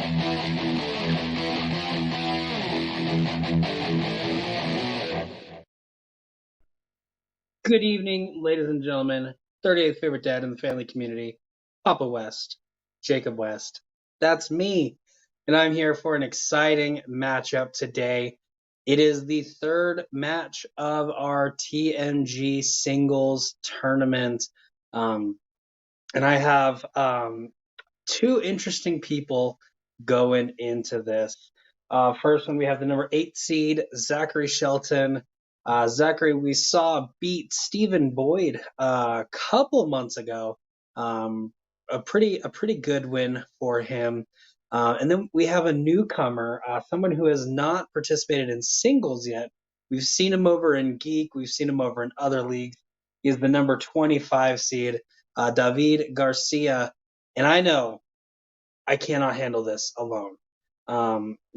Good evening, ladies and gentlemen. 38th favorite dad in the family community, Papa West, Jacob West. That's me, and I'm here for an exciting matchup today. It is the third match of our TMG singles tournament, and I have two interesting people going into this. First one, we have the number 8 seed, Zachary Shelton. Zachary, we saw beat Stephen Boyd a couple months ago. A pretty good win for him. And then we have a newcomer, someone who has not participated in singles yet. We've seen him over in Geek. We've seen him over in other leagues. He is the number 25 seed, David Garcia. And I know I cannot handle this alone.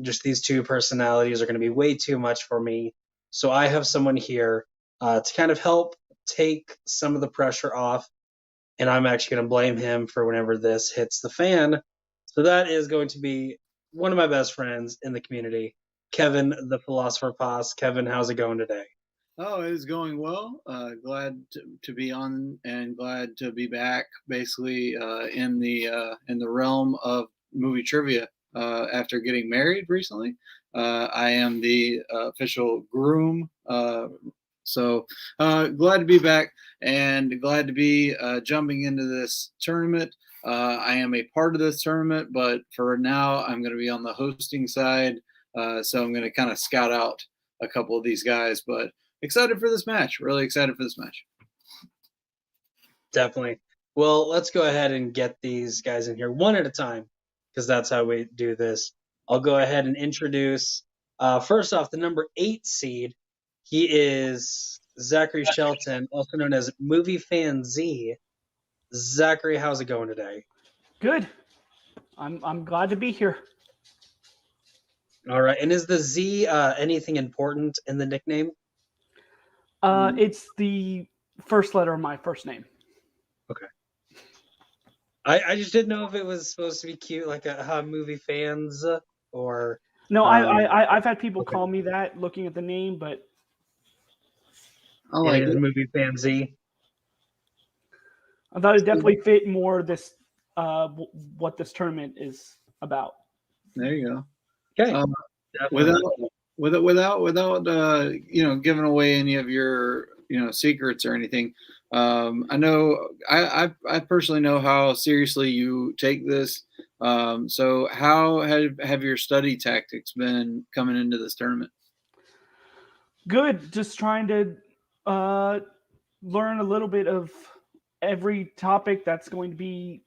Just these two personalities are going to be way too much for me. So I have someone here to kind of help take some of the pressure off. And I'm actually going to blame him for whenever this hits the fan. So that is going to be one of my best friends in the community, Kevin, the Philosopher Paz. Kevin, how's it going today? Oh, it is going well. Glad to be on and glad to be back. Basically, in the realm of movie trivia. After getting married recently, I am the official groom. So glad to be back and glad to be jumping into this tournament. I am a part of this tournament, but for now, I'm going to be on the hosting side. So I'm going to kind of scout out a couple of these guys, but excited for this match. Really excited for this match. Definitely. Well, let's go ahead and get these guys in here one at a time, because that's how we do this. I'll go ahead and introduce, first off, the number 8 seed. He is Zachary Shelton, also known as Movie Fan Z. Zachary, how's it going today? Good. I'm glad to be here. All right. And is the Z anything important in the nickname? It's the first letter of my first name. Okay. I just didn't know if it was supposed to be cute, like a movie fans or. No, I've had people call me that looking at the name, but I like it is it. Movie Fan Z. I thought it definitely fit more this what this tournament is about. There you go. Okay. Without giving away any of your secrets or anything. I know I personally know how seriously you take this. So how have your study tactics been coming into this tournament? Good. Just trying to learn a little bit of every topic that's going to be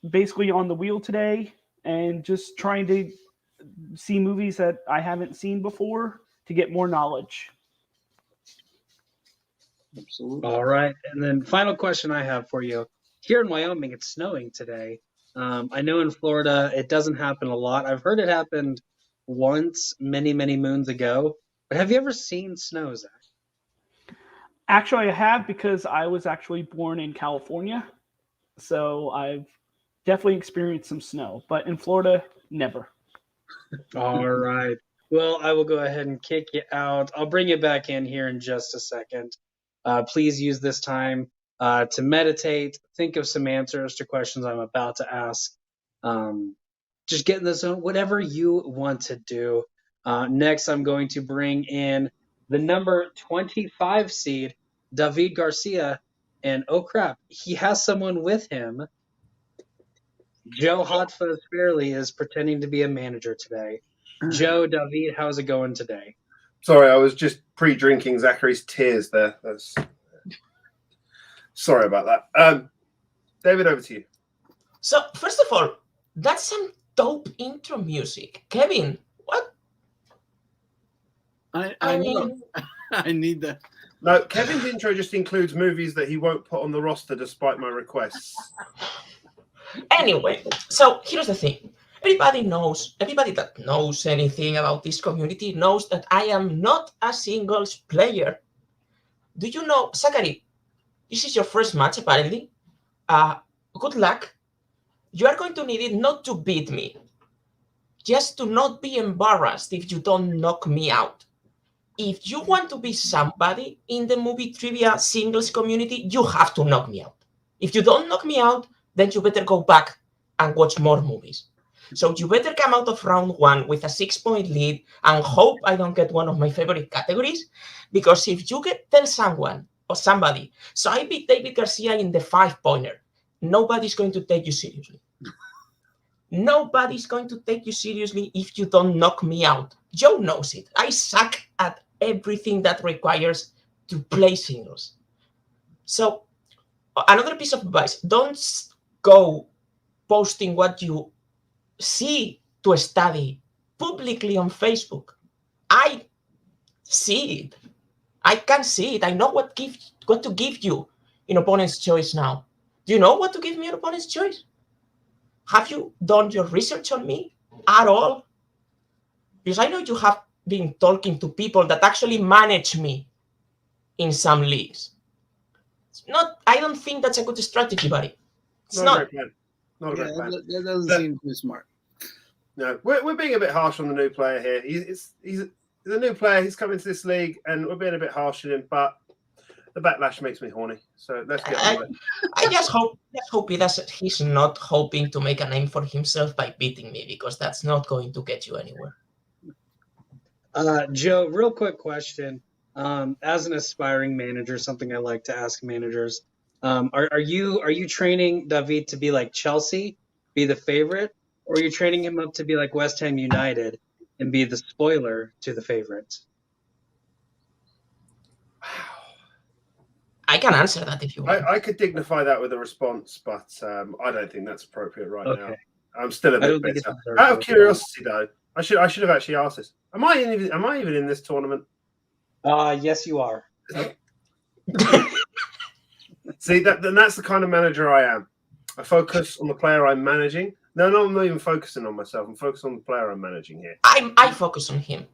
basically on the wheel today, and just trying to see movies that I haven't seen before to get more knowledge. Absolutely. All right. And then final question I have for you. Here in Wyoming, it's snowing today. I know in Florida, it doesn't happen a lot. I've heard it happened once many, many moons ago. But have you ever seen snow, Zach? Actually, I have, because I was actually born in California. So I've definitely experienced some snow. But in Florida, never. All right. Well, I will go ahead and kick you out. I'll bring you back in here in just a second. Please use this time to meditate, think of some answers to questions I'm about to ask. Just get in the zone, whatever you want to do. Next, I'm going to bring in the number 25 seed, David Garcia. And oh crap, he has someone with him. Joe Hotfuzz Fairley is pretending to be a manager today. Joe, David, how's it going today? Sorry, I was just pre-drinking Zachary's tears there. Sorry about that. David, over to you. So, first of all, that's some dope intro music. Kevin, what? I mean, I need that. No, Kevin's intro just includes movies that he won't put on the roster despite my requests. Anyway, so here's the thing. Everybody that knows anything about this community knows that I am not a singles player. Do you know, Zachary, this is your first match apparently. Good luck. You are going to need it not to beat me, just to not be embarrassed if you don't knock me out. If you want to be somebody in the movie trivia singles community, you have to knock me out. If you don't knock me out, then you better go back and watch more movies. So you better come out of round 1 with a 6-point lead and hope I don't get one of my favorite categories. Because if you tell someone or somebody, so I beat David Garcia in the 5-pointer, nobody's going to take you seriously. Nobody's going to take you seriously if you don't knock me out. Joe knows it. I suck at everything that requires to play singles. So another piece of advice, don't go posting what you see to study publicly on Facebook. I see it. I can see it. I know what to give you in opponent's choice now. Do you know what to give me in opponent's choice? Have you done your research on me at all? Because I know you have been talking to people that actually manage me in some leagues. It's not. I don't think that's a good strategy, buddy. It's Not a great plan. Not a great plan. That doesn't seem too smart. No, we're being a bit harsh on the new player here. He's a new player. He's come into this league, and we're being a bit harsh on him. But the backlash makes me horny. So let's get on with it. I just hope he's not hoping to make a name for himself by beating me, because that's not going to get you anywhere. Joe, real quick question. As an aspiring manager, something I like to ask managers, are you training David to be like Chelsea, be the favorite, or are you training him up to be like West Ham United and be the spoiler to the favorites? I can answer that if you want. I could dignify that with a response, but I don't think that's appropriate right now. I'm still a bit bitter. Out of curiosity, though, I should have actually asked this. Am I even in this tournament? Yes, you are. See, that's the kind of manager I am. I focus on the player I'm managing. No, I'm not even focusing on myself. I'm focused on the player I'm managing here. I focus on him.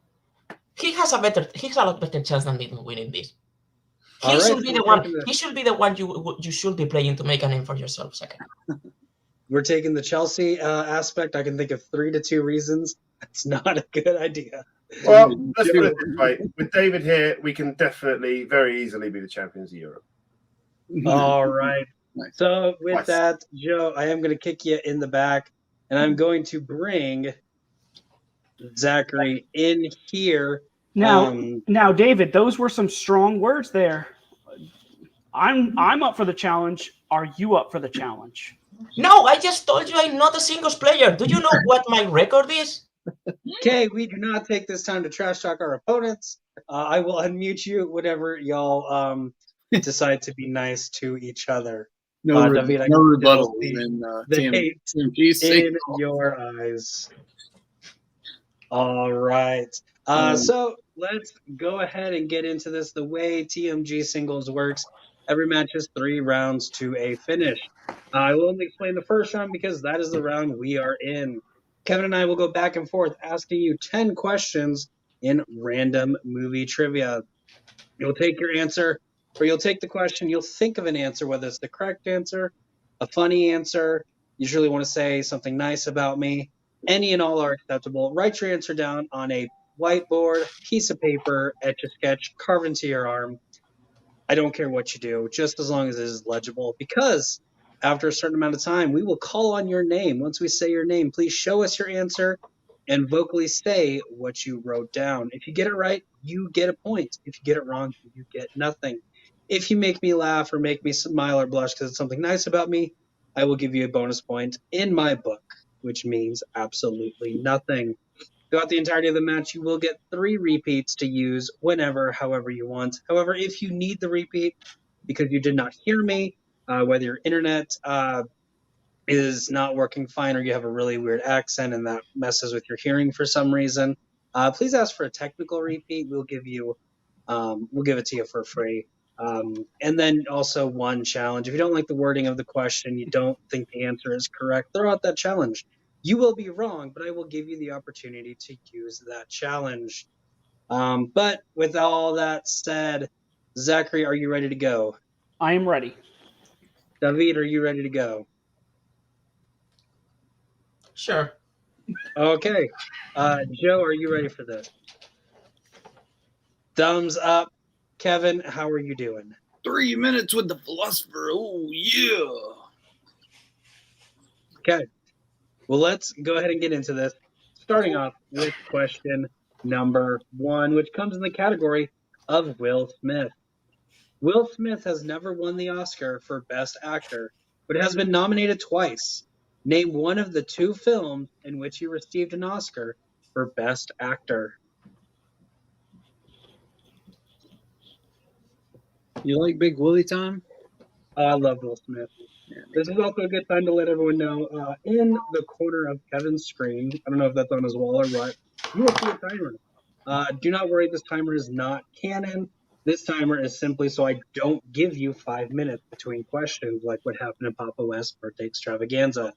He has a lot better chance than me winning this. He should be the one. He should be the one you should be playing to make a name for yourself. Second. We're taking the Chelsea aspect. I can think of 3 to 2 reasons. It's not a good idea. Well, let's put it this way. With David here, we can definitely very easily be the champions of Europe. All right. Nice. So with that, Joe, I am going to kick you in the back, and I'm going to bring Zachary in here. Now, David, those were some strong words there. I'm up for the challenge. Are you up for the challenge? No, I just told you I'm not a singles player. Do you know what my record is? Okay, we do not take this time to trash talk our opponents. I will unmute you whenever y'all decide to be nice to each other. No rebuttal in the TMG in your eyes. All right. So let's go ahead and get into this. The way TMG singles works, every match is 3 rounds to a finish. I will only explain the first round because that is the round we are in. Kevin and I will go back and forth asking you 10 questions in random movie trivia. You'll take your answer, or you'll take the question, you'll think of an answer, whether it's the correct answer, a funny answer, you usually want to say something nice about me. Any and all are acceptable. Write your answer down on a whiteboard, piece of paper, etch a sketch, carve into your arm. I don't care what you do, just as long as it is legible, because after a certain amount of time, we will call on your name. Once we say your name, please show us your answer and vocally say what you wrote down. If you get it right, you get a point. If you get it wrong, you get nothing. If you make me laugh or make me smile or blush because it's something nice about me, I will give you a bonus point in my book, which means absolutely nothing. Throughout the entirety of the match, you will get 3 repeats to use whenever, however you want. However, if you need the repeat because you did not hear me, whether your internet is not working fine or you have a really weird accent and that messes with your hearing for some reason, please ask for a technical repeat. We'll give it to you for free. And then also one challenge. If you don't like the wording of the question, you don't think the answer is correct, throw out that challenge. You will be wrong, but I will give you the opportunity to use that challenge. But with all that said, Zachary, are you ready to go? I am ready. David, are you ready to go? Sure. Okay. Joe, are you ready for this? Thumbs up. Kevin, how are you doing? 3 minutes with the philosopher. Oh, yeah. Okay. Well, let's go ahead and get into this. Starting off with question number 1, which comes in the category of Will Smith. Will Smith has never won the Oscar for Best Actor, but has been nominated twice. Name one of the 2 films in which he received an Oscar for Best Actor. You like Big Willie time? I love Will Smith. This is also a good time to let everyone know, in the corner of Kevin's screen, I don't know if that's on his wall or what, you will see a timer. Do not worry, this timer is not canon. This timer is simply so I don't give you 5 minutes between questions like what happened in Papa West's birthday extravaganza.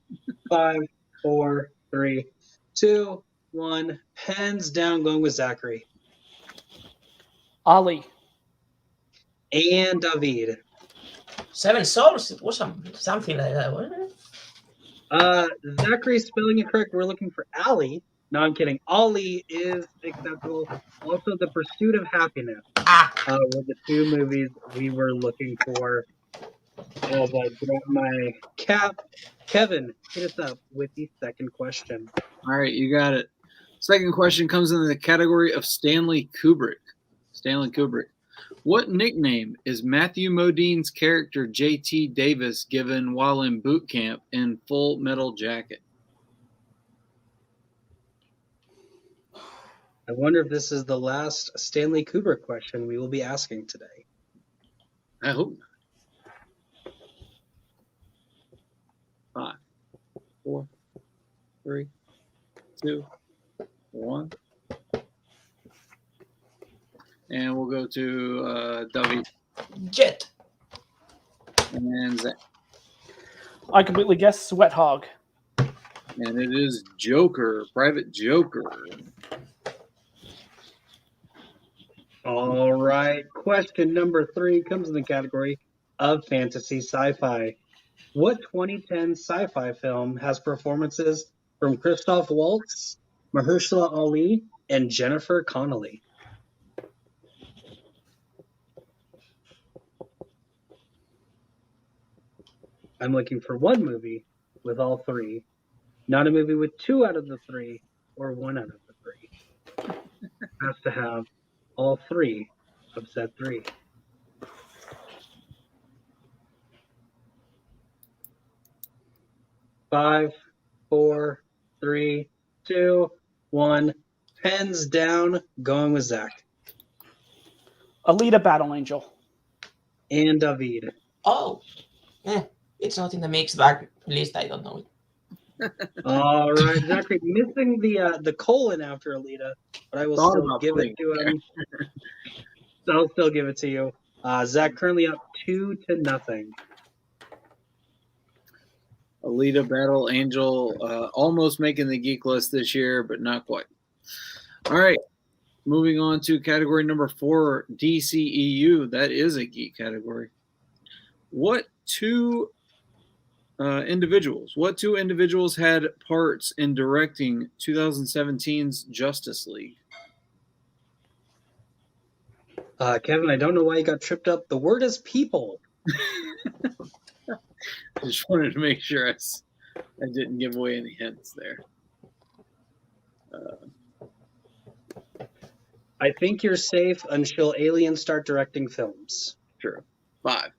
5, 4, 3, 2, 1. Pens down, going with Zachary. Ali. And David. 7 Souls. It was something like that, wasn't it? Zachary's spelling it correct. We're looking for Ali. No, I'm kidding. Ali is acceptable. Also, The Pursuit of Happiness were the 2 movies we were looking for. As I drop my cap, Kevin, hit us up with the second question. All right, you got it. Second question comes in the category of Stanley Kubrick. Stanley Kubrick. What nickname is Matthew Modine's character J.T. Davis given while in boot camp in Full Metal Jacket? I wonder if this is the last Stanley Kubrick question we will be asking today. I hope not. 5, 4, 3, 2, 1. And we'll go to David Jet. and Zach. I completely guessed Sweat Hog. And it is Joker, Private Joker. All right. Question number 3 comes in the category of fantasy sci-fi. What 2010 sci-fi film has performances from Christoph Waltz, Mahershala Ali, and Jennifer Connelly? I'm looking for one movie with all 3, not a movie with 2 out of the 3 or 1 out of the 3. Has to have all 3 of set 3. Five, 4, 3, 2, 1. Pens down, going with Zach. Alita Battle Angel. And David. Oh, it's not in the mixed bag list. I don't know it. All right, Zachary, missing the colon after Alita, but I will still give it to him. I'll still give it to you. Zach currently up 2-0. Alita Battle Angel, almost making the geek list this year, but not quite. All right, moving on to category number 4, DCEU. That is a geek category. What two individuals had parts in directing 2017's Justice League? Kevin, I don't know why you got tripped up. The word is people. I just wanted to make sure I didn't give away any hints there. I think you're safe until aliens start directing films. True. 5.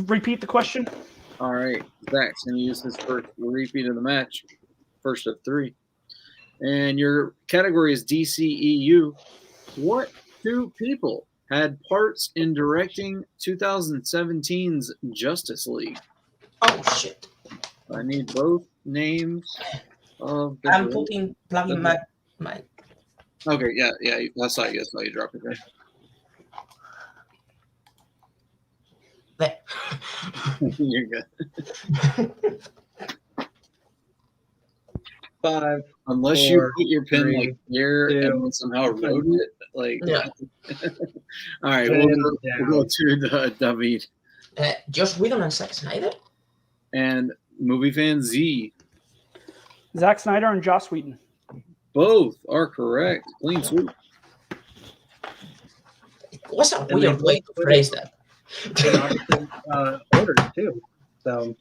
Repeat the question. All right. Zach's going to use his first repeat of the match. First of 3. And your category is DCEU. What 2 people had parts in directing 2017's Justice League? Oh shit! I need both names of the I'm plugging my. Okay, yeah. That's how you drop it there. There. You're good. 5. Unless 4, you put your pen 3, like here 2, and then somehow wrote it, like. Yeah. All right, we'll go to David. Joss Whedon and Zack Snyder. And movie fan Z. Zack Snyder and Joss Whedon. Both are correct. Clean sweep. What's a And they weird way both to phrase that? in opposite orders too. So,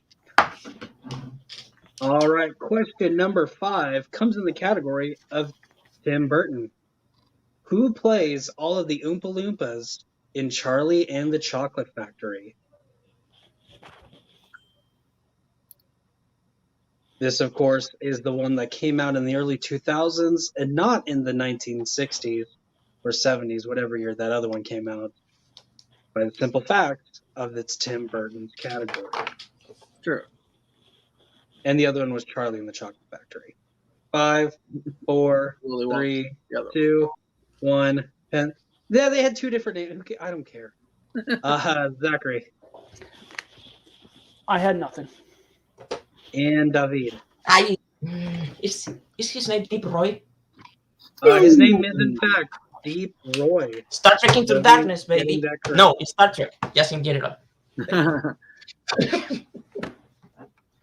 all right. Question number 5 comes in the category of Tim Burton. Who plays all of the Oompa Loompas in Charlie and the Chocolate Factory? This, of course, is the one that came out in the early 2000s and not in the 1960s or 70s, whatever year that other one came out, by the simple fact of its Tim Burton's category. Sure. And the other one was Charlie and the Chocolate Factory. 5, 4, Willy Wonka. 3, The other 2, 1. And yeah, they had two different names. I don't care. Zachary I had nothing. and David. Is his name Deep Roy? His name is, in fact, Deep Roy. Star Trek Into David Darkness, getting baby. that correct. No, it's Star Trek. Just in general. one.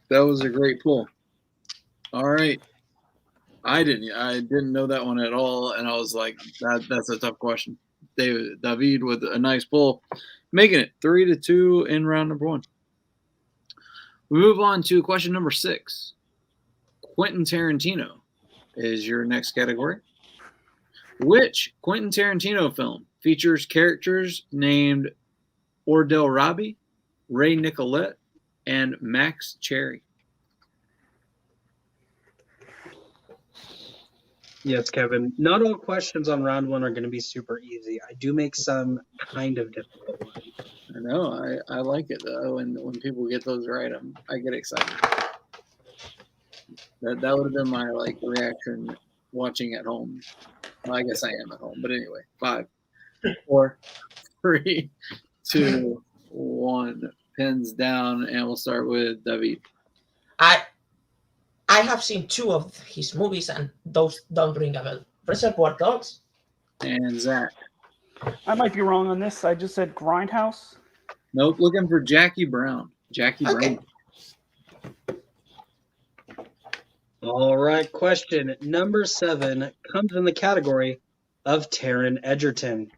That was a great pull. All right. I didn't know that one at all, and I was like, that's a tough question. David with a nice pull, making it 3-2 in round number 1. We move on to question number 6. Quentin Tarantino is your next category. Which Quentin Tarantino film features characters named Ordell Robbie, Ray Nicolette, and Max Cherry? Yes, Kevin. Not all questions on round 1 are going to be super easy. I do make some kind of difficult ones. I know. I like it though, and when people get those right, I get excited. That would have been my reaction watching at home. Well, I guess I am at home, but anyway. 5, 4, 3, 2, 1. Pins down, and we'll start with David. I have seen 2 of his movies, and those don't ring a bell. Reservoir Dogs. And Zach. I might be wrong on this. I just said Grindhouse. Nope, looking for Jackie Brown. Jackie Okay. Brown. All right, question number 7 comes in the category of Taron Egerton.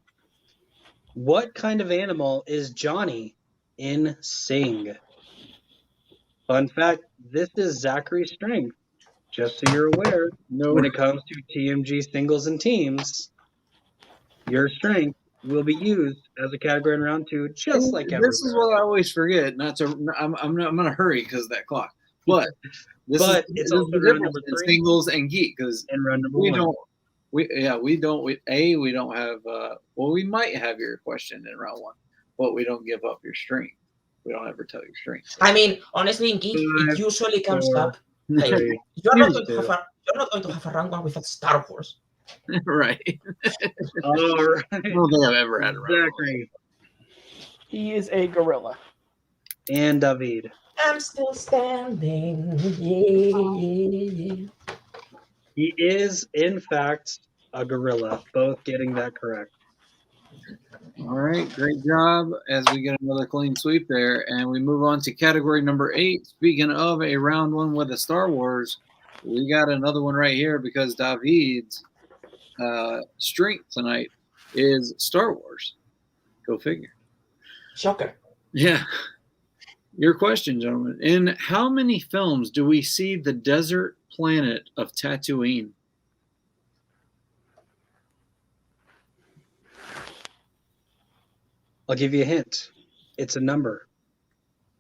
What kind of animal is Johnny in Sing? Fun fact, this is Zachary's strength. Just so you're aware, No. when it comes to TMG singles and teams, your strength will be used as a category in round 2, just like every This is what I always forget. I'm gonna hurry because of that clock. But It's this also is round the number difference in 3 singles and geek because and round number we 1. don't. We don't have. Well, we might have your question in round 1, but we don't give up your strength. We don't ever tell your strength. I mean, honestly, in Geek, 5, it usually comes 4, up. Like, 3, you're not going 2. to have a round 1 without Star Wars. Right. All right, I don't think I've ever had a round 1. Zachary He is a gorilla. and David. I'm still standing. Yeah. He is, in fact, a gorilla. Both getting that correct. All right, great job as we get another clean sweep there. And we move on to category number 8. Speaking of a round 1 with a Star Wars, we got another one right here because David's strength tonight is Star Wars. Go figure. Shocker. Yeah. Your question, gentlemen. In how many films do we see the desert planet of Tatooine? I'll give you a hint. It's a number,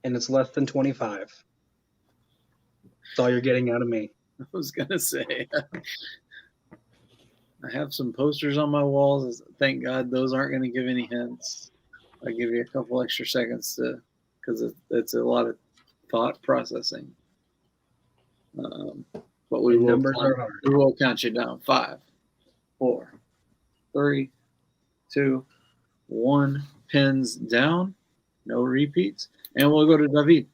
and it's less than 25. That's all you're getting out of me. I was going to say, I have some posters on my walls. Thank God those aren't going to give any hints. I'll give you a couple extra seconds because it's a lot of thought processing. But we will, numbers are hard. We will count you down. 5, 4, 3, 2, 1. Pins down. No repeats. And we'll go to David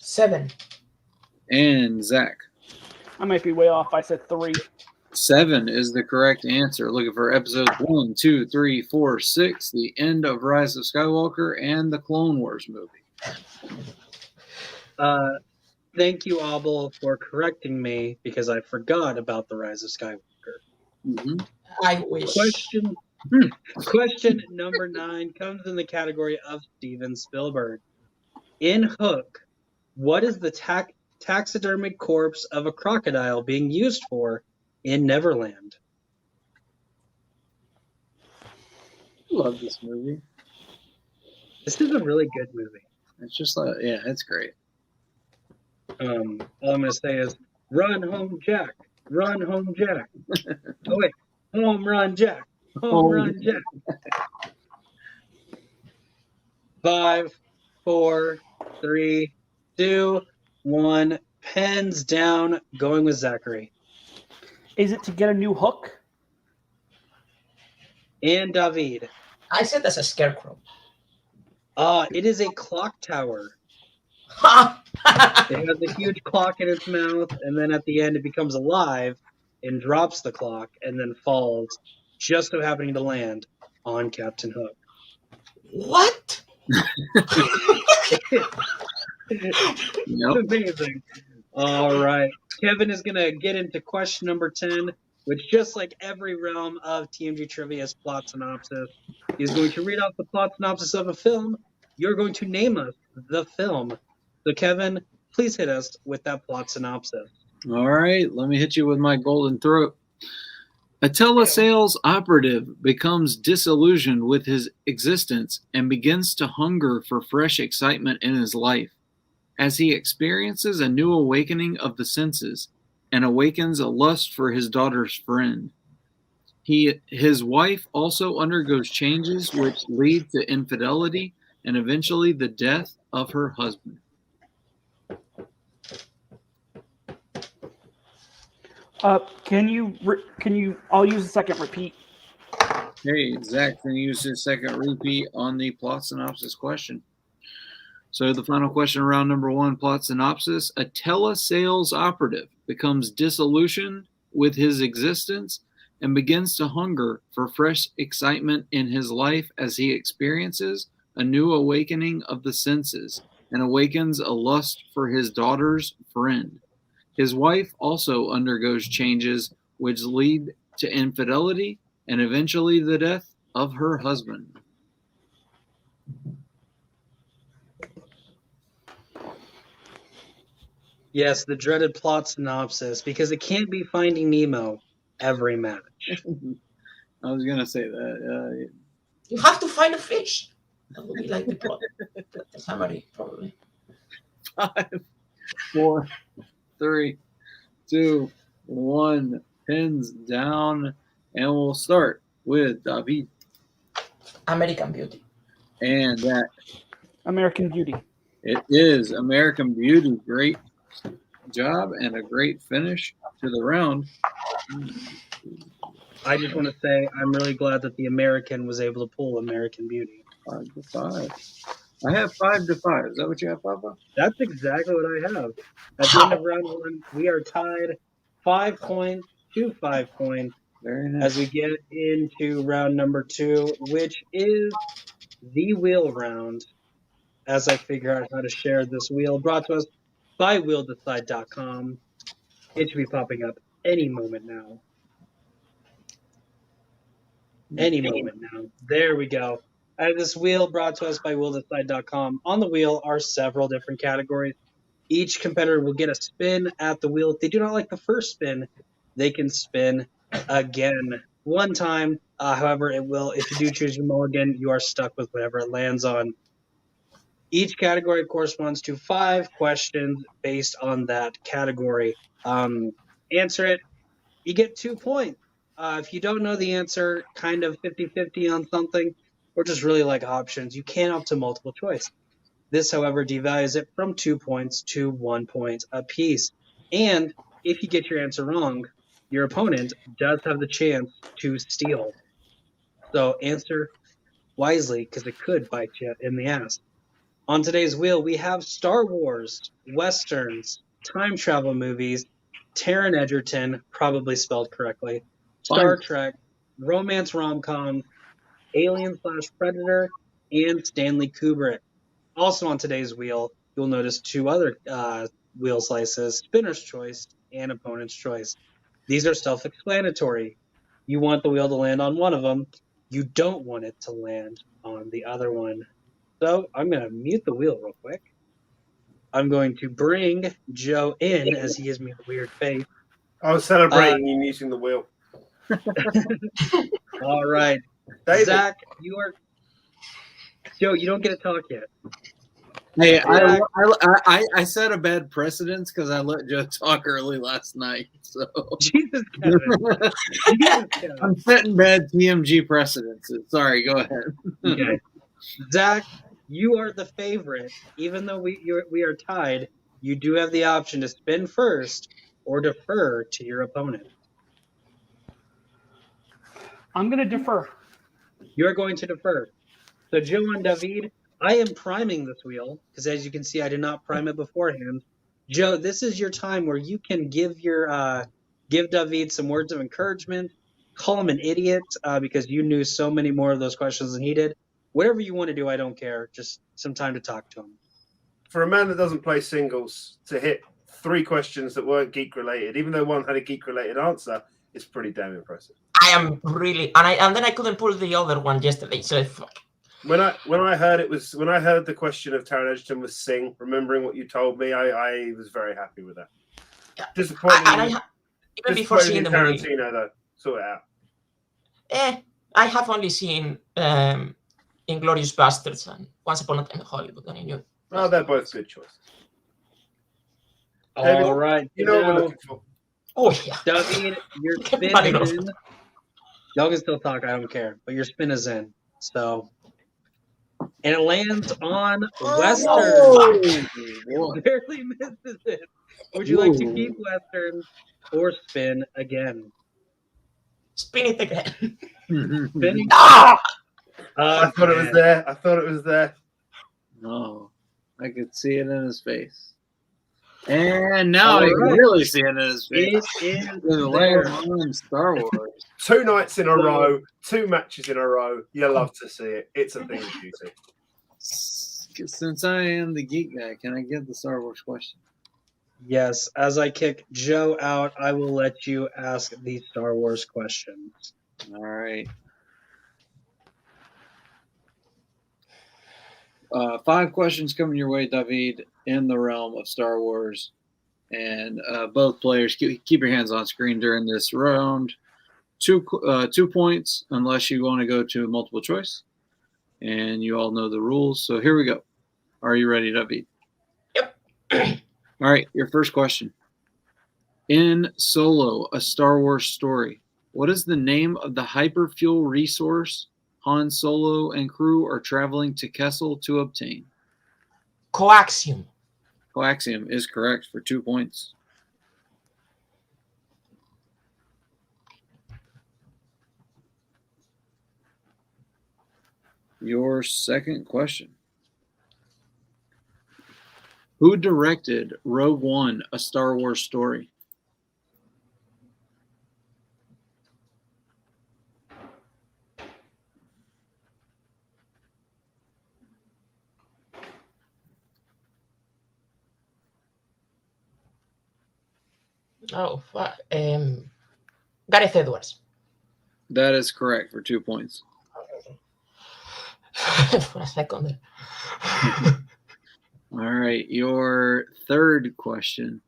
7. and Zach. I might be way off. I said 3. 7 is the correct answer. Looking for episodes 1, 2, 3, 4, 6, the end of Rise of Skywalker, and the Clone Wars movie. Thank you, Abel, for correcting me because I forgot about The Rise of Skywalker. Mm-hmm. I wish. Question number 9 comes in the category of Steven Spielberg. In Hook, what is the taxidermied corpse of a crocodile being used for in Neverland? Love this movie. This is a really good movie. It's just like, yeah, it's great. All I'm going to say is, run home, Jack. Run home, Jack. Oh, wait. Home run, Jack. Home run, Jack. 5, 4, 3, 2, 1. Pens down. Going with Zachary. Is it to get a new hook? And David. I said that's a scarecrow. It is a clock tower. Ha! It has a huge clock in its mouth, and then at the end it becomes alive and drops the clock and then falls, just so happening to land on Captain Hook. What? It's amazing. All right. Kevin is going to get into question number 10, which, just like every realm of TMG Trivia's plot synopsis, is going to read off the plot synopsis of a film. You're going to name us the film. So, Kevin, please hit us with that plot synopsis. All right, let me hit you with my golden throat. A telesales operative becomes disillusioned with his existence and begins to hunger for fresh excitement in his life. As he experiences a new awakening of the senses and awakens a lust for his daughter's friend. His wife also undergoes changes which lead to infidelity and eventually the death of her husband. Can you? I'll use a second repeat. Hey, Zach, can you use his second repeat on the plot synopsis question? So the final question, round number 1, plot synopsis. A telesales operative becomes disillusioned with his existence and begins to hunger for fresh excitement in his life as he experiences a new awakening of the senses and awakens a lust for his daughter's friend. His wife also undergoes changes which lead to infidelity and eventually the death of her husband. Yes, the dreaded plot synopsis, because it can't be Finding Nemo every match. I was going to say that. You have to find a fish. That would be like the plot. The summary, probably. 5, 4, 3, 2, 1. Pins down. And we'll start with David. American Beauty. And that American Beauty. it is American Beauty. Great job and a great finish to the round. I just want to say I'm really glad that the American was able to pull American Beauty. 5 to 5. I have 5 to 5. Is that what you have, Papa? That's exactly what I have. At the end of round 1, we are tied 5 points to 5 points. Very nice. As we get into round number 2, which is the wheel round. As I figure out how to share this wheel, brought to us by WheelDecide.com. It should be popping up any moment now. Any moment now. There we go. I have this wheel brought to us by WheelDecide.com. On the wheel are several different categories. Each competitor will get a spin at the wheel. If they do not like the first spin, they can spin again one time. However, it will. If you do choose your mulligan, you are stuck with whatever it lands on. Each category corresponds to 5 questions based on that category. Answer it, you get 2 points. If you don't know the answer, kind of 50-50 on something, or just really like options, you can opt to multiple choice. This, however, devalues it from 2 points to 1 point apiece. And if you get your answer wrong, your opponent does have the chance to steal. So answer wisely, because it could bite you in the ass. On today's wheel, we have Star Wars, Westerns, time travel movies, Taron Egerton, probably spelled correctly, Star Trek, romance rom-com, Alien/Predator, and Stanley Kubrick. Also on today's wheel, you'll notice 2 other wheel slices, spinner's choice, and opponent's choice. These are self-explanatory. You want the wheel to land on one of them. You don't want it to land on the other one. So I'm going to mute the wheel real quick. I'm going to bring Joe in as he gives me a weird face. I was celebrating you muting the wheel. All right. David. Zach, Joe, you don't get to talk yet. Hey, Zach. I set a bad precedence because I let Joe talk early last night. So Jesus, Kevin. Jesus, Kevin. I'm setting bad TMG precedents. Sorry, go ahead. Okay. Zach, you are the favorite. Even though we are tied, you do have the option to spin first or defer to your opponent. I'm going to defer. You're going to defer. So Joe and David, I am priming this wheel because, as you can see, I did not prime it beforehand. Joe, this is your time where you can give David some words of encouragement, call him an idiot because you knew so many more of those questions than he did. Whatever you want to do, I don't care. Just some time to talk to him. For a man that doesn't play singles, to hit 3 questions that weren't geek related, even though one had a geek related answer, is pretty damn impressive. I am really, and then I couldn't pull the other one yesterday. So fuck. When I heard the question of Taron Egerton was Sing, remembering what you told me, I was very happy with that. Yeah. Disappointing. Even before seeing the movie, Tarantino though, sort it out. I have only seen Inglourious Basterds and Once Upon a Time in Hollywood, and I knew. Oh, they're both good choices. All right. You know what we're looking for. Oh yeah. David, your spin is in. Y'all can still talk, I don't care. But your spin is in. So, and it lands on Western. Oh, Barely misses it. Would you like to keep Western or spin again? Spin it again. Spinning. Ah! I thought it was there. I thought it was there. No, I could see it in his face. And now I can All right. really see it in his face. It is The there. Lamb Star Wars. 2 nights in a row, 2 matches in a row. You love to see it. It's a thing of beauty. Since I am the geek guy, can I get the Star Wars question? Yes, as I kick Joe out, I will let you ask the Star Wars questions. All right. 5 questions coming your way, David, in the realm of Star Wars. And both players, keep your hands on screen during this round. 2 points unless you want to go to multiple choice. And you all know the rules. So here we go. Are you ready, David? Yep. All right, your first question. In Solo, a Star Wars story, what is the name of the hyperfuel resource Han Solo and crew are traveling to Kessel to obtain? Coaxium. Coaxium is correct for 2 points. Your second question. Who directed Rogue One, a Star Wars story? Oh, fuck. Gareth Edwards. That is correct for 2 points. For a second. All right, your third question.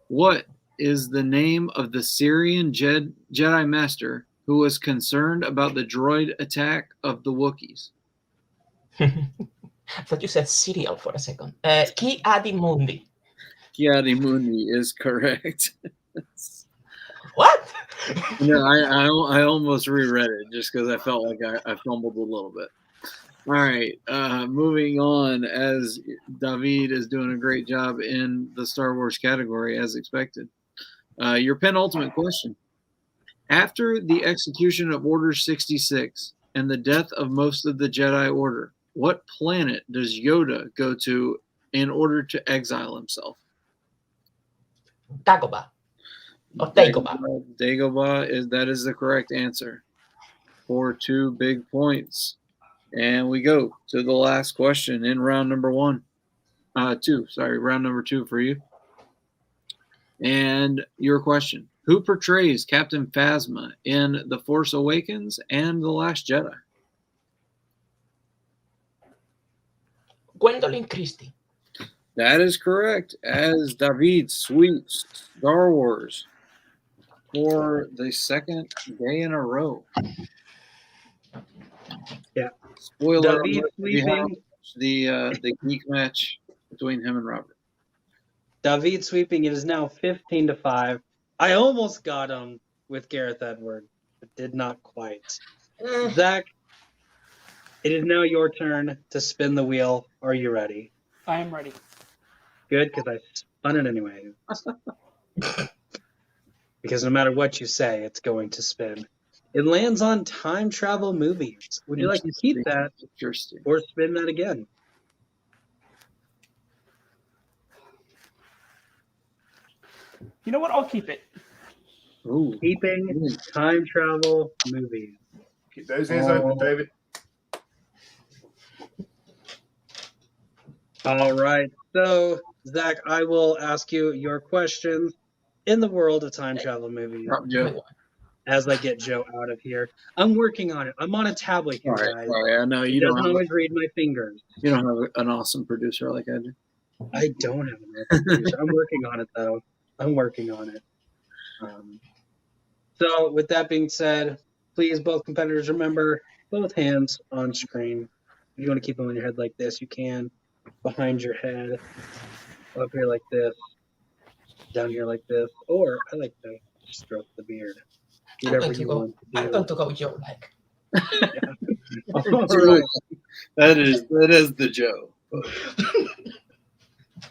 What is the name of the Syrian Jedi Master who was concerned about the droid attack of the Wookiees? I thought you said cereal for a second. Ki Adi Mundi. Ki-Adi-Mundi is correct. What? No, I almost reread it just because I felt like I fumbled a little bit. All right, moving on, as David is doing a great job in the Star Wars category, as expected. Your penultimate question. After the execution of Order 66 and the death of most of the Jedi Order, what planet does Yoda go to in order to exile himself? Dagobah. Or Dagobah. Dagobah is the correct answer for 2 big points. And we go to the last question in round number 2 for you. And your question: who portrays Captain Phasma in The Force Awakens and The Last Jedi? Gwendolyn Christie. That is correct. As David sweeps Star Wars for the second day in a row. Yeah. Spoiler David alert, if you haven't sweeping. watched the geek match between him and Robert. David sweeping. It is now 15-5. I almost got him with Gareth Edwards, but did not quite. Zach, it is now your turn to spin the wheel. Are you ready? I am ready. Good, because I spun it anyway. Because no matter what you say, it's going to spin. It lands on time travel movies. Would you like to keep that Interesting. or spin that again? You know what? I'll keep it. Ooh. Keeping time travel movies. Keep those ears open, David. All right. So, Zach, I will ask you your questions in the world of time travel movies Rob Joe. as I get Joe out of here. I'm working on it. I'm on a tablet here, guys. Sorry, I know He you don't doesn't have always read my fingers. you don't have an awesome producer like I do. I don't have an awesome producer. I'm working on it, though. I'm working on it. So, with that being said, please, both competitors, remember both hands on screen. If you want to keep them on your head like this, you can. Behind your head, up here like this, down here like this, or I like to stroke the beard. Whatever you want to I'm do. going to go Joe like. All right. That is the Joe.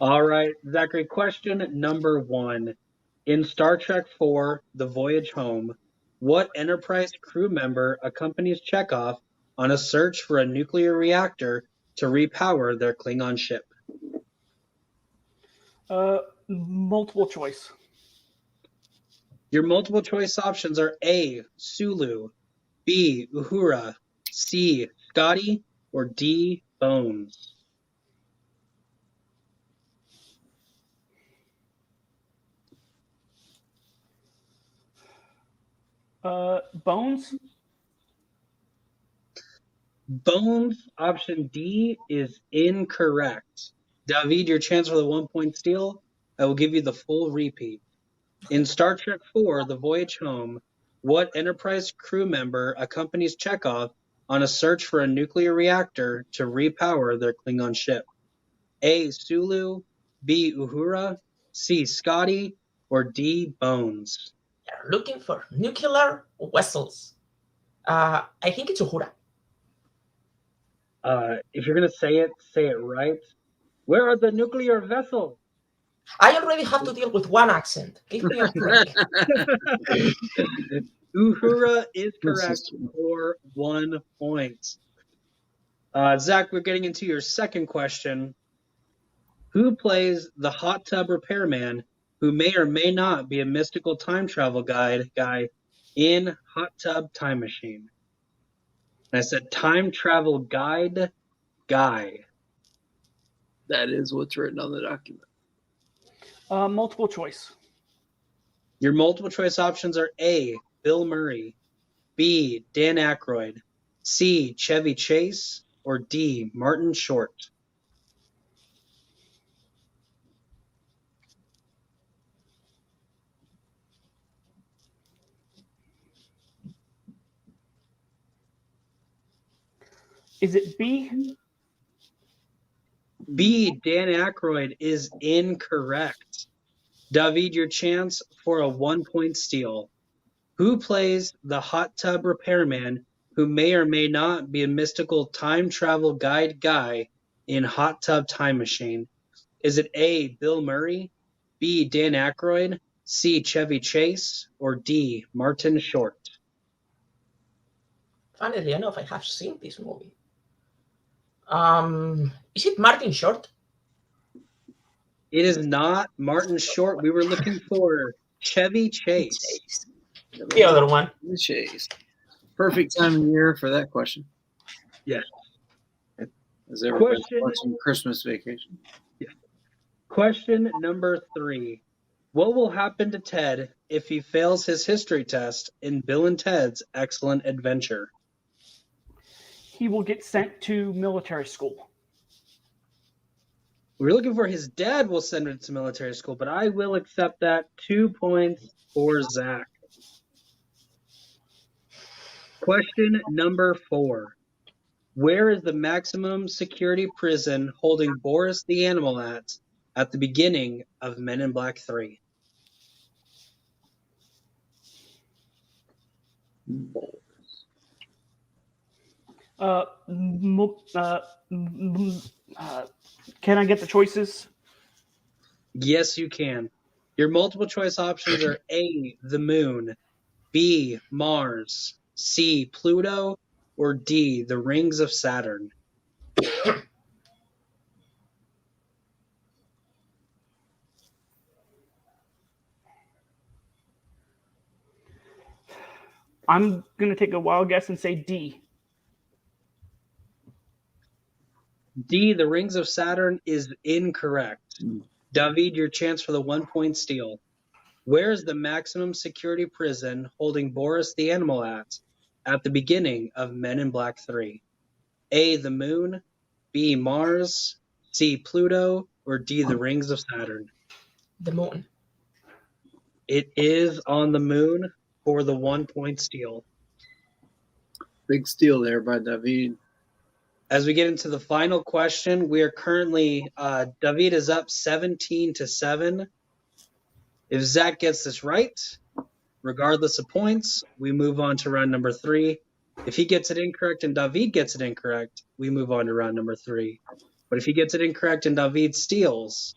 All right, Zachary, question number 1. In Star Trek IV, The Voyage Home, what Enterprise crew member accompanies Chekhov on a search for a nuclear reactor to repower their Klingon ship? Multiple choice. Your multiple choice options are A, Sulu, B, Uhura, C, Scotty, or D, Bones. Bones. Bones, option D, is incorrect. David, your chance for the 1-point steal. I will give you the full repeat. In Star Trek IV, The Voyage Home, what Enterprise crew member accompanies Chekhov on a search for a nuclear reactor to repower their Klingon ship? A, Sulu, B, Uhura, C, Scotty, or D, Bones? They're looking for nuclear vessels. I think it's Uhura. If you're going to say it right. Where are the nuclear vessels? I already have to deal with one accent. Give me a break. Uhura is correct for 1 point. Zach, we're getting into your second question. Who plays the hot tub repairman who may or may not be a mystical time travel guy in Hot Tub Time Machine? And I said time travel guy. That is what's written on the document. Multiple choice. Your multiple choice options are A, Bill Murray, B, Dan Aykroyd, C, Chevy Chase, or D, Martin Short. Is it B? B, Dan Aykroyd is incorrect. David, your chance for a 1-point steal. Who plays the hot tub repairman who may or may not be a mystical time travel guy in Hot Tub Time Machine? Is it A, Bill Murray, B, Dan Aykroyd, C, Chevy Chase, or D, Martin Short? Funnily enough, I have seen this movie. Is it Martin Short? It is not Martin Short. We were looking for Chevy Chase. The other one. The Chase. Perfect time of year for that question. Yes. As everybody's Question- watching Christmas Vacation. Question number 3. What will happen to Ted if he fails his history test in Bill and Ted's Excellent Adventure? He will get sent to military school. We're looking for his dad will send him to military school, but I will accept that. 2 points for Zach. Question number 4. Where is the maximum security prison holding Boris the Animal at the beginning of Men in Black 3? Can I get the choices? Yes, you can. Your multiple choice options are A, the moon, B, Mars, C, Pluto, or D, the rings of Saturn. I'm going to take a wild guess and say D. D, the rings of Saturn is incorrect. David, your chance for the 1 point steal. Where is the maximum security prison holding Boris the Animal at the beginning of Men in Black 3? A, the moon, B, Mars, C, Pluto, or D, the rings of Saturn? The moon. It is on the moon for the 1 point steal. Big steal there by David. As we get into the final question, we are currently, David is up 17-7. If Zach gets this right, regardless of points, we move on to round number 3. If he gets it incorrect and David gets it incorrect, we move on to round number 3. But if he gets it incorrect and David steals,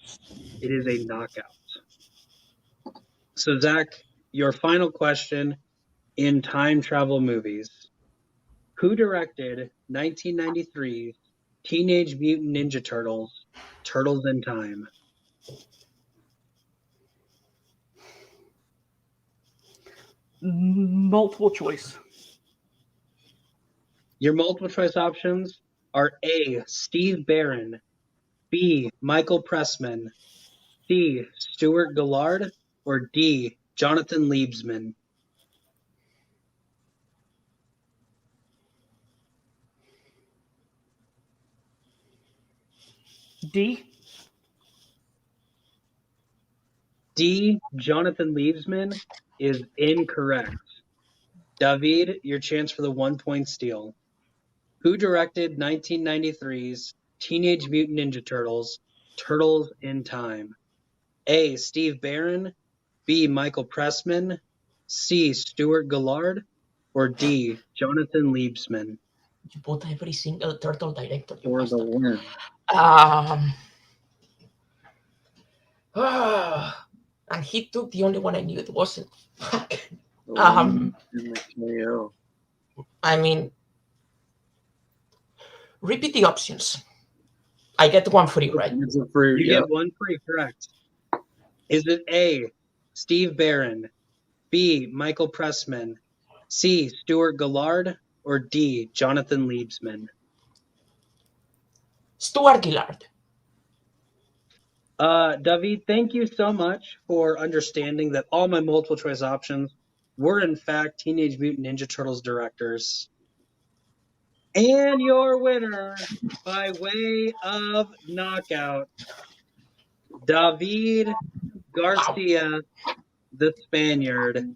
it is a knockout. So Zach, your final question in time travel movies. Who directed 1993's Teenage Mutant Ninja Turtles, Turtles in Time? Multiple choice. Your multiple choice options are A, Steve Barron, B, Michael Pressman, C, Stuart Gillard, or D, Jonathan Liebsman. D. D, Jonathan Liebsman is incorrect. David, your chance for the 1 point steal. Who directed 1993's Teenage Mutant Ninja Turtles, Turtles in Time? A, Steve Barron, B, Michael Pressman, C, Stuart Gillard, or D, Jonathan Liebsman? You put every single turtle director. For the win. And he took the only one I knew it wasn't. In the KO. I mean, repeat the options. I get one free, right? It's a free, You get one free, correct. Is it A, Steve Barron, B, Michael Pressman, C, Stuart Gillard, or D, Jonathan Liebsman? Stuart Gillard. David, thank you so much for understanding that all my multiple choice options were in fact Teenage Mutant Ninja Turtles directors. And your winner by way of knockout, David Garcia, the Spaniard.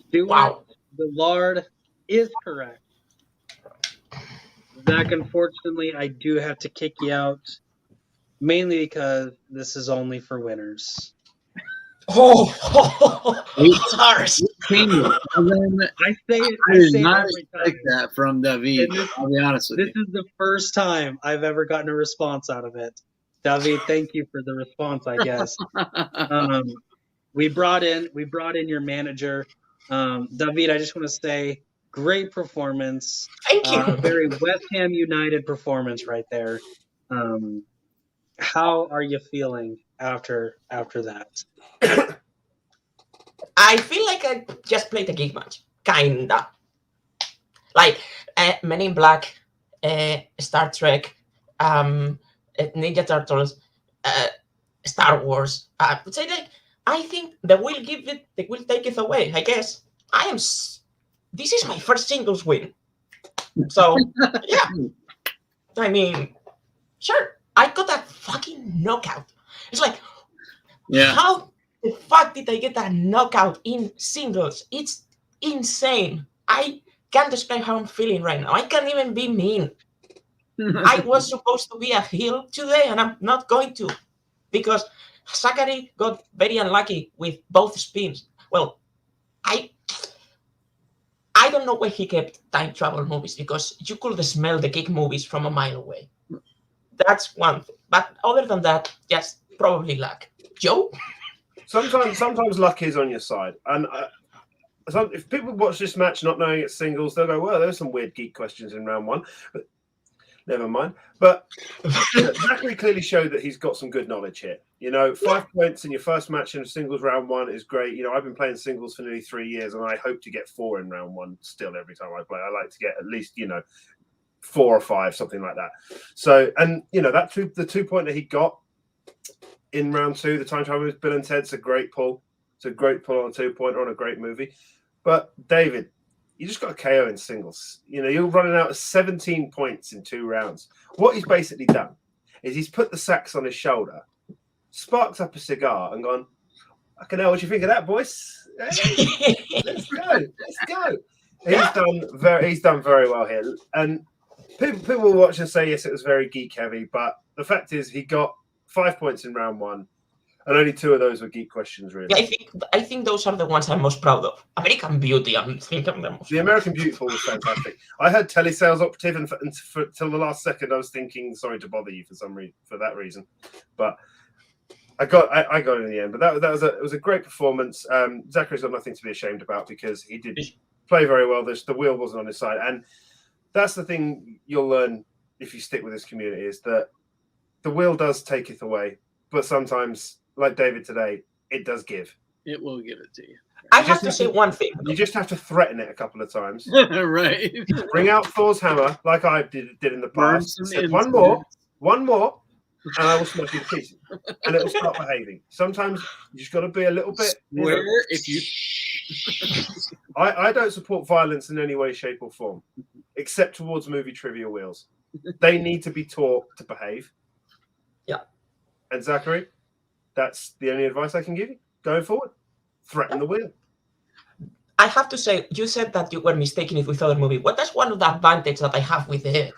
Stuart Gillard is correct. Zach, unfortunately, I do have to kick you out, mainly because this is only for winners. Oh, it's harsh. I say it. I I did say it not every time. expect that from David. I'll be honest with This you. is the first time I've ever gotten a response out of it. David, thank you for the response, I guess. We brought in your manager. David, I just want to say, great performance. Thank you. Very West Ham United performance right there. How are you feeling after that? I feel like I just played a game match. Kinda. Like Men in Black, Star Trek, Ninja Turtles, Star Wars. I would say like I think they will take it away. I guess this is my first singles win. So yeah, I mean, sure, I got that fucking knockout. It's like, how the fuck did I get that knockout in singles? It's insane. I can't describe how I'm feeling right now. I can't even be mean. I was supposed to be a heel today, and I'm not going to, because Zachary got very unlucky with both spins. Well, I don't know where he kept time travel movies, because you could smell the geek movies from a mile away. That's one thing. But other than that, yes, probably luck. Joe? Sometimes luck is on your side, and if people watch this match not knowing it's singles, they'll go, "Well, there's some weird geek questions in round one," but never mind. But Zachary clearly showed that he's got some good knowledge here. 5 points in your first match in a singles round one is great. I've been playing singles for nearly 3 years, and I hope to get 4 in round one still every time I play. I like to get at least 4 or 5, something like that. So, and the 2 point that he got in round 2, the time travel with Bill and Ted's a great pull. It's a great pull on a 2 pointer on a great movie. But David, you just got a KO in singles. You're running out of 17 points in 2 rounds. What he's basically done is he's put the sacks on his shoulder, sparked up a cigar, and gone, "I can know what you think of that, boys. Hey, let's go." He's done very well here, and people will watch and say, yes, it was very geek heavy, but the fact is he got 5 points in round 1. And only 2 of those were geek questions, really. Yeah, I think those are the ones I'm most proud of. American Beauty, I'm thinking them. The American Beautiful was fantastic. I heard telesales operative, and till the last second, I was thinking, sorry to bother you for that reason, but I got it in the end. But it was a great performance. Zachary's got nothing to be ashamed about, because he did play very well. The wheel wasn't on his side, and that's the thing you'll learn if you stick with this community, is that the wheel does take it away, but sometimes, like David today, it does give. It will give it to you. I have to say one thing. You just have to threaten it a couple of times. Right. Bring out Thor's hammer, like I did in the past. Say, one more, and I will smash you to pieces. And it will start behaving. Sometimes you just got to be a little bit. If you. I don't support violence in any way, shape, or form, except towards movie trivia wheels. They need to be taught to behave. Yeah. And Zachary, that's the only advice I can give you going forward. Threaten the wheel. I have to say, you said that you were mistaking it with other movie. Well, that's one of the advantages that I have with the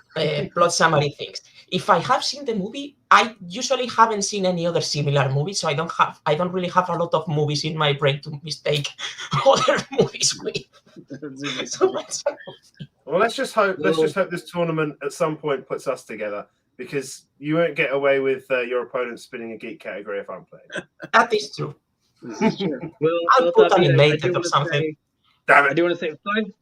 plot summary things. If I have seen the movie, I usually haven't seen any other similar movie, so I don't really have a lot of movies in my brain to mistake other movies with. Well, let's just hope this tournament at some point puts us together, because you won't get away with your opponent spinning a geek category if I'm playing. That is true. Well, I'll put animated or something. Damn I it. do want to say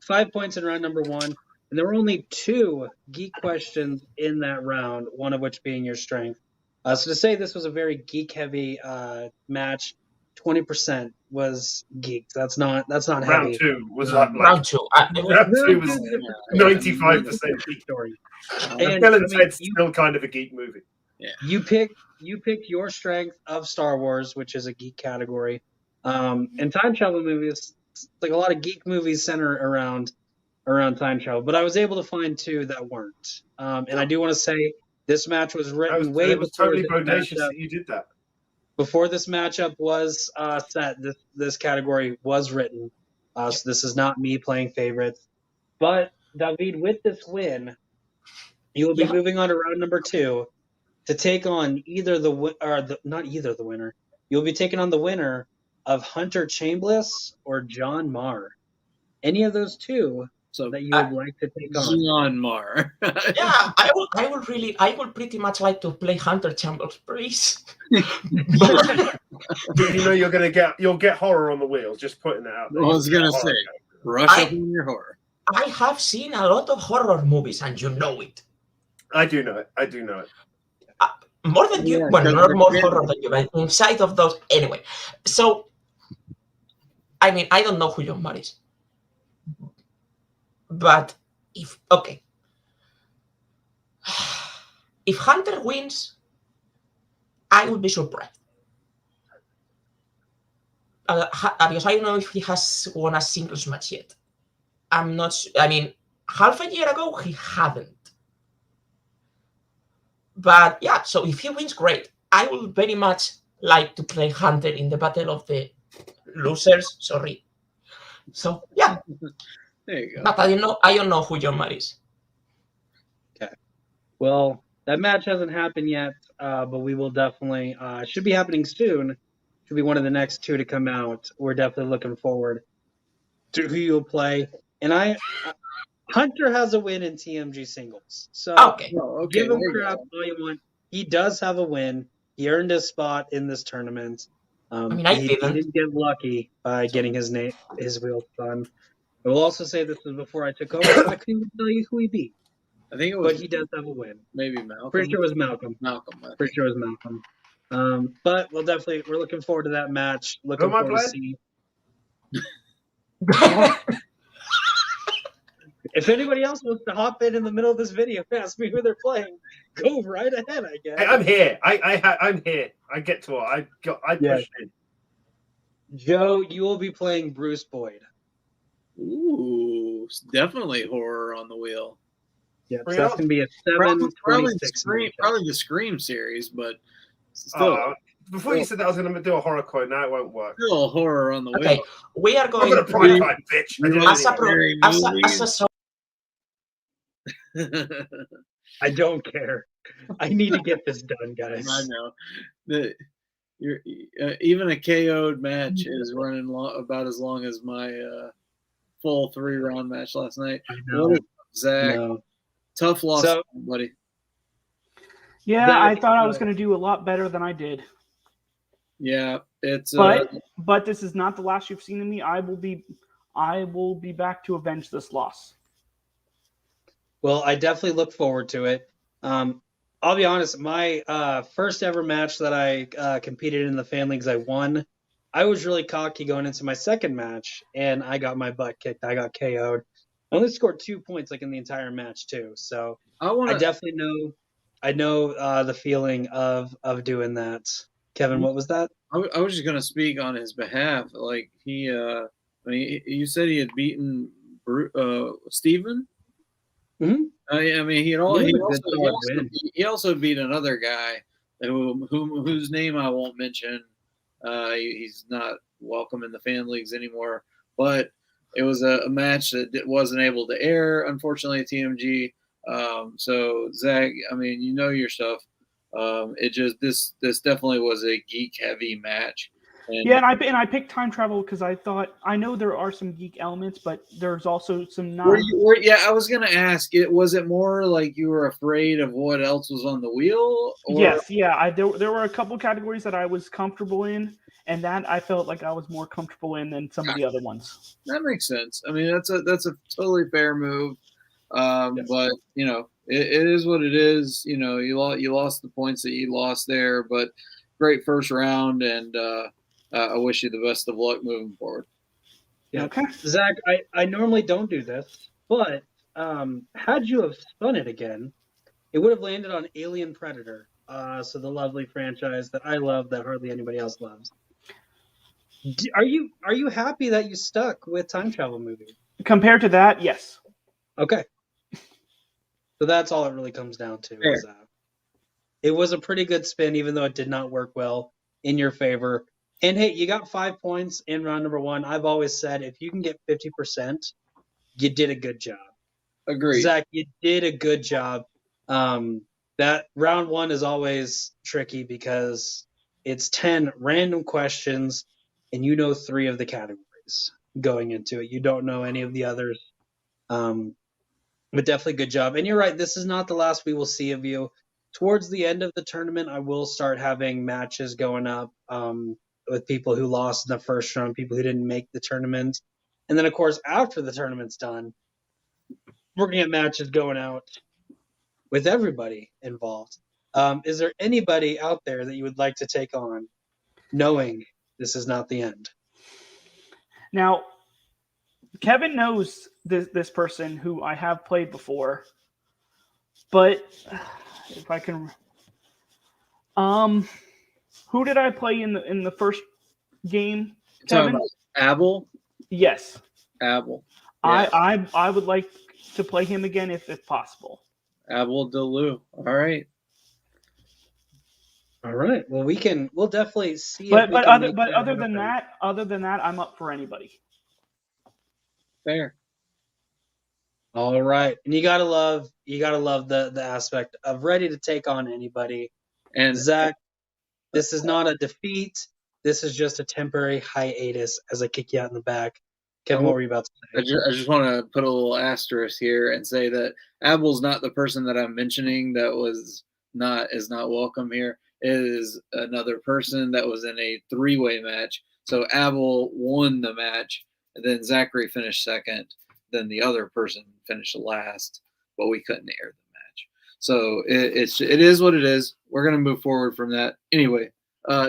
5 points in round number 1, and there were only 2 geek questions in that round, one of which being your strength. So to say this was a very geek-heavy match, 20% was geek. That's not Round heavy. 2 was Round 2. round 2 was 95% geek. Story. And Bill and Ted's still kind of a geek movie. Yeah. You picked your strength of Star Wars, which is a geek category. And time travel movies, like a lot of geek movies center around time travel, but I was able to find 2 that weren't. And I do want to say this match was written way it was before totally this bodacious matchup. that you did that. Before this matchup was set, this category was written. So this is not me playing favorites. But David, with this win, you will be moving on to round number 2 to take on not either the winner. You'll be taking on the winner of Hunter Chambliss or John Marr. Any of those 2 that you would like to take on? John Marr. Yeah, I would pretty much like to play Hunter Chambliss, please. You'll get horror on the wheels. Just putting that out there. I was gonna say, rush up on your horror. I have seen a lot of horror movies, and you know it. I do know it. More than you, well, not more horror than you, but inside of those. Anyway, so, I mean, I don't know who John Marr is. But if Hunter wins, I would be surprised. because I don't know if he has won a singles match yet. I'm not. I mean, half a year ago he hadn't. But yeah, so if he wins, great. I would very much like to play Hunter in the Battle of the Losers. Sorry. So yeah, There you go. but I don't know who John Matt is. Well, that match hasn't happened yet, but we will definitely should be happening soon. Should be one of the next two to come out. We're definitely looking forward to who you'll play. And Hunter has a win in TMG singles, so Okay. Oh, okay. give him there you crap go. all you want. He does have a win. He earned his spot in this tournament. I mean, I he didn't. didn't get lucky by getting his wheel spun. I will also say this was before I took over. I couldn't even tell you who he beat, I think it was but he does have a win. maybe Malcolm. Pretty sure it was Malcolm. Malcolm. I Pretty think. sure it was Malcolm. But we're looking forward to that match. Looking Who am I forward to playing? seeing. If anybody else wants to hop in the middle of this video and ask me who they're playing, go right ahead, I guess. Hey, I'm here. I'm here. I get to it. I Yeah. pushed in. Joe, you will be playing Bruce Boyd. Ooh, definitely horror on the wheel. Yeah, so Bring that's it going to be a Probably 7:26 matchup. probably the Scream series, but still, Before you said that I was going to do a horror coin, now it won't work. still horror on the Okay, wheel. we are I'm going going to prime time, bitch. I You did want- as a it. Scary movies. I don't care. I need to get this done, guys. I know. Even a KO'd match is running about as long as my full 3-round match last night. I know. What is up, Zach? No. Tough loss, So- buddy. Yeah, Zach, I thought I was going to do a lot better than I did. Yeah, it's But this is not the last you've seen of me. I will be back to avenge this loss. Well, I definitely look forward to it. I'll be honest, my first ever match that I competed in the fan leagues, I won. I was really cocky going into my second match, and I got my butt kicked. I got KO'd. I only scored 2 points like in the entire match too. So I definitely know. I know the feeling of doing that. Kevin, what was that? I was just gonna speak on his behalf. Like I mean, you said he had beaten Steven? Mhm. I mean, he also beat another guy whose name I won't mention. He's not welcome in the fan leagues anymore. But it was a match that wasn't able to air, unfortunately, at TMG. So Zach, I mean, you know your stuff. This definitely was a geek heavy match. And I picked time travel because I know there are some geek elements, but there's also some non. I was gonna ask it. Was it more like you were afraid of what else was on the wheel? Yes, yeah. There were a couple categories that I was comfortable in, and that I felt like I was more comfortable in than some of the other ones. That makes sense. I mean, that's a totally fair move. Yes. But you know, it is what it is. You know, you lost the points that you lost there, but great first round, and I wish you the best of luck moving forward. Yeah. Okay. Zach, I normally don't do this, but had you have spun it again, it would have landed on Alien Predator. So the lovely franchise that I love that hardly anybody else loves. Are you happy that you stuck with time travel movie? Compared to that, yes. Okay. So that's all it really comes down to. Is, it was a pretty good spin, even though it did not work well in your favor. And hey, you got 5 points in round number 1. I've always said if you can get 50%, you did a good job. Agreed. Zach, you did a good job. That round 1 is always tricky because it's 10 random questions, and you know 3 of the categories going into it. You don't know any of the others. But definitely good job. And you're right, this is not the last we will see of you. Towards the end of the tournament, I will start having matches going up with people who lost in the first round, people who didn't make the tournament. And then, of course, after the tournament's done, we're going to get matches going out with everybody involved. Is there anybody out there that you would like to take on, knowing this is not the end? Now, Kevin knows this person who I have played before, but if I can, who did I play in the first game Talking Kevin? about Abel. Yes. Abel. Yeah. I would like to play him again if possible. Abel DeLu. All right. All right. Well, we'll definitely see But if we but can other make but that other than happen. that, I'm up for anybody. Fair. All right. And you gotta love the aspect of ready to take on anybody. And Zach, this is not a defeat. This is just a temporary hiatus as I kick you out in the back. Kevin, what were you about to I say? just want to put a little asterisk here and say that Abel's not the person that I'm mentioning that is not welcome here. It is another person that was in a 3-way match. So Abel won the match, and then Zachary finished second. Then the other person finished last, but we couldn't air the match. So it is what it is. We're gonna move forward from that. Anyway,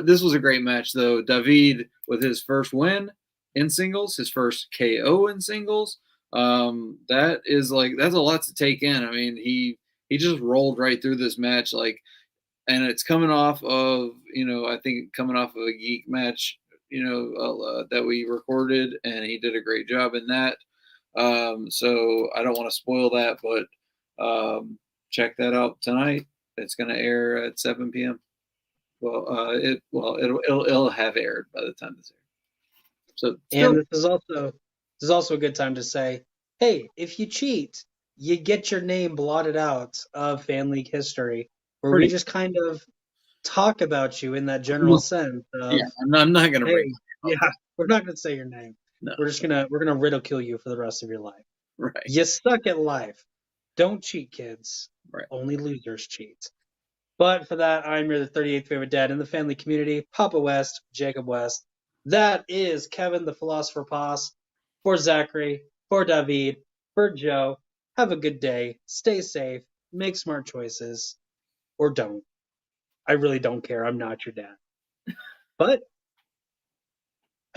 this was a great match though. David with his first win in singles, his first KO in singles. That's a lot to take in. I mean, he just rolled right through this match, and it's coming off of, I think coming off of a geek match, that we recorded, and he did a great job in that. So I don't want to spoil that, but check that out tonight. It's going to air at 7 p.m. Well, it'll have aired by the time this airs. So And this is also a good time to say, hey, if you cheat, you get your name blotted out of Fan League history, where we just kind of talk about you in that general sense of, yeah, I'm not gonna hey, bring yeah, we're not gonna say your name. No. We're gonna ridicule you for the rest of your life. right. You suck at life. Don't cheat, kids. Right. Only losers cheat. But for that, I'm your 38th favorite dad in the family community, Papa West, Jacob West. That is Kevin the Philosopher Poss. For Zachary, for David, for Joe. Have a good day. Stay safe. Make smart choices. Or don't. I really don't care. I'm not your dad. But